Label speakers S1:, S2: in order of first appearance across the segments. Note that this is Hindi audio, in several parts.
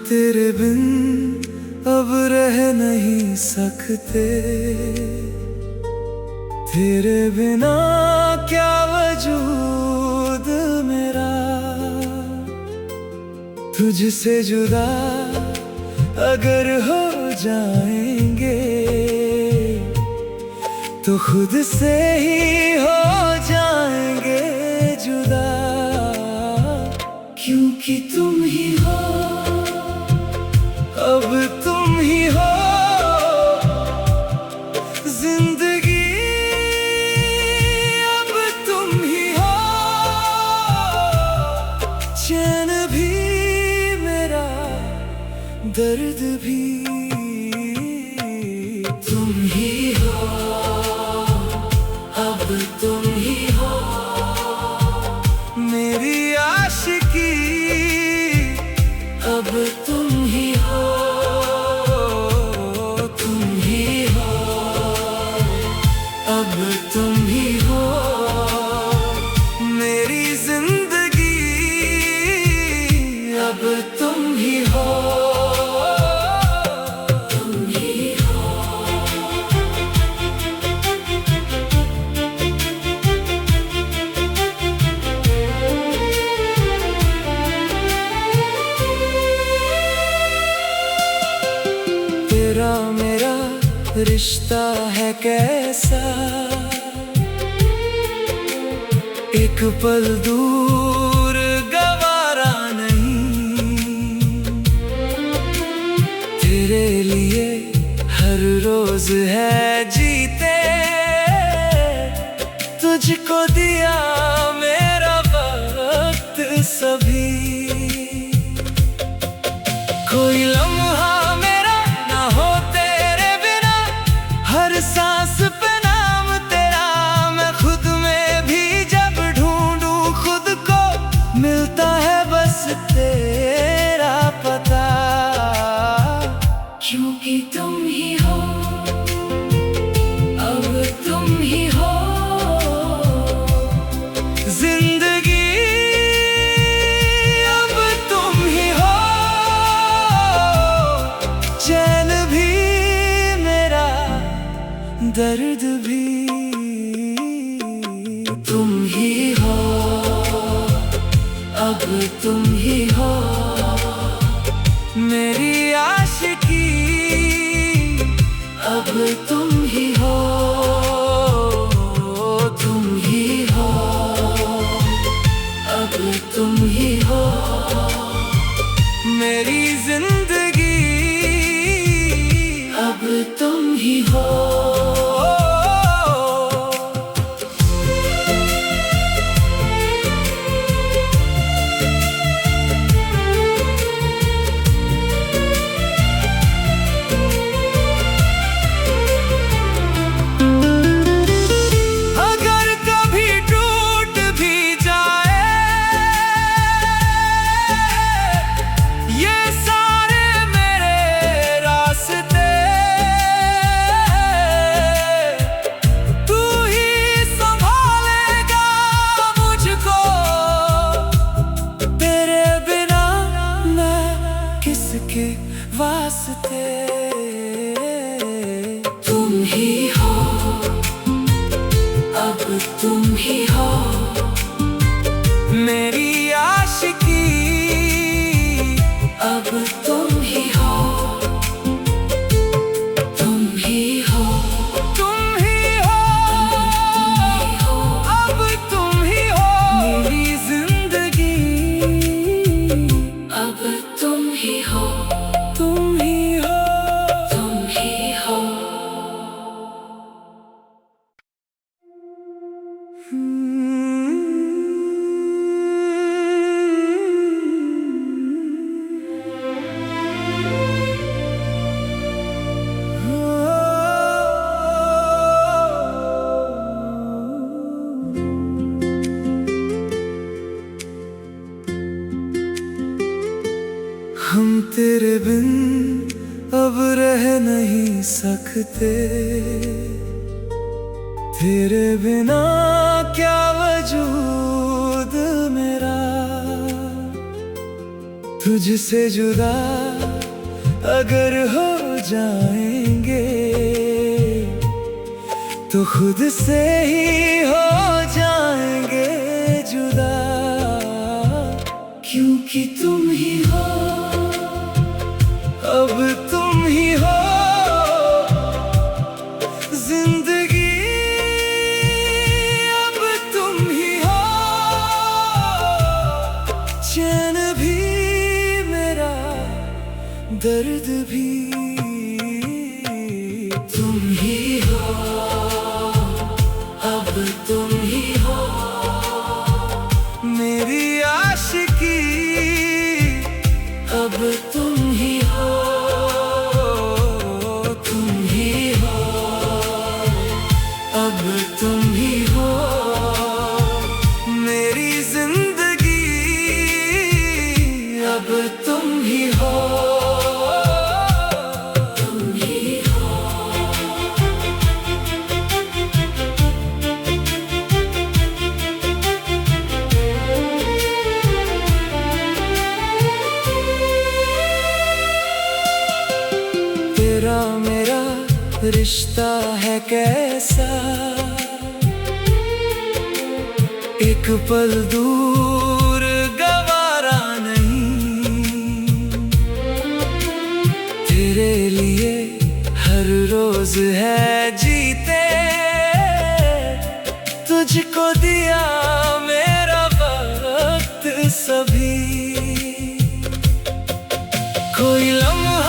S1: तेरे बिन अब रह नहीं सकते, तेरे बिना क्या वजूद मेरा। तुझसे जुदा अगर हो जाएंगे तो खुद से ही हो जाएंगे जुदा। क्योंकि तुम ही हो, अब तुम ही हो जिंदगी, अब तुम ही हो चैन भी मेरा, दर्द भी। तुम ही हो, अब तुम ही हो मेरी आशिकी, अब तुम ही हो, तुम ही हो, अब तुम ही हो मेरी जिंदगी, अब तुम ही हो। तेरा मेरा रिश्ता है कैसा, एक पल दूर गवारा नहीं। तेरे लिए हर रोज है जीते, तुझको दिया मेरा वक्त सभी। कोई लम्हा सांस पे नाम तेरा, मैं खुद में भी जब ढूंढूं खुद को, मिलता है बस तेरा पता। क्योंकि तुम ही हो, अब तुम ही हो जिंदगी, अब तुम ही हो चैन भी मेरा, दर्द भी। तुम ही हो, अब तुम ही हो मेरी आशिकी, अब तुम ही हो, तुम ही हो, अब तुम ही हो मेरी जिंदगी, अब तुम ही हो। के वास्ते तुम ही हो, अब तुम ही हो मेरी आशिकी, अब तुम ही हो, तुम ही हो, तुम ही हो, अब तुम ही हो मेरी जिंदगी, अब तुम ही हो, तुम ही हो, तुम ही हो। हम तेरे बिन अब रह नहीं सकते, तेरे बिना क्या वजूद मेरा। तुझसे जुदा अगर हो जाएंगे तो खुद से ही हो जाएंगे जुदा, क्योंकि तुम ही हो, अब तुम ही हो जिंदगी, अब तुम ही हो चैन भी मेरा, दर्द भी तुम ही हो, अब तुम ही हो मेरी आशिकी, अब तुम ही हो, तुम ही हो, अब तुम ही हो मेरी जिंदगी, अब तुम ही हो। तेरा मेरा रिश्ता है कैसा, एक पल दूर गवारा नहीं, तेरे लिए हर रोज है जीते, तुझको दिया मेरा वक्त सभी, कोई लम्हा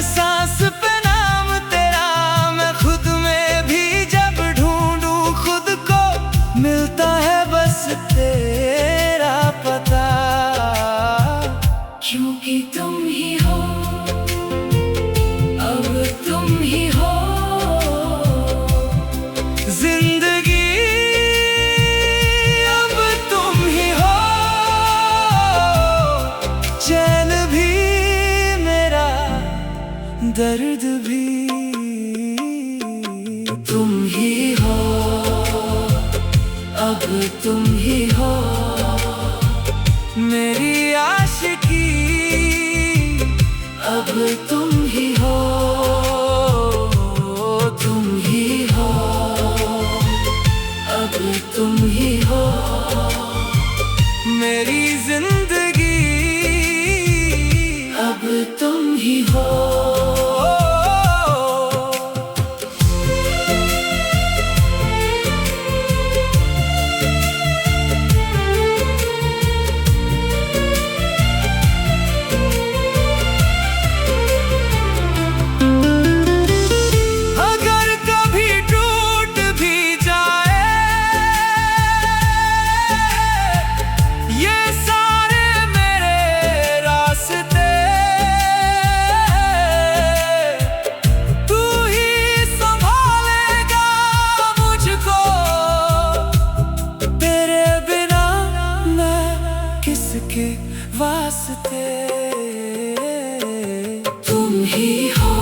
S1: सांस पे नाम तेरा, मैं खुद में भी जब ढूंढूं खुद को, मिलता है बस तेरा पता, क्योंकि तुम ही हो, अब तुम ही हो जिंदगी, अब तुम ही हो चैन भी मेरा, दर्द भी तुम ही हो, अब तुम ही हो मेरी आशिकी, अब तुम ही हो, तुम ही हो, अब तुम ही हो मेरी जिंदगी, अब तुम ही हो। के वास्ते तुम ही हो,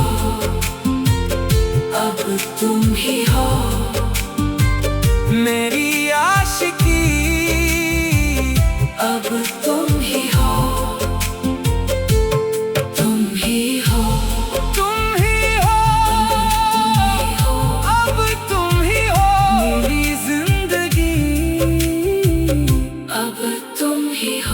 S1: अब तुम ही हो मेरी आशिकी, अब तुम ही हो, तुम ही हो, तुम ही हो, अब तुम ही हो मेरी जिंदगी, अब तुम ही हो।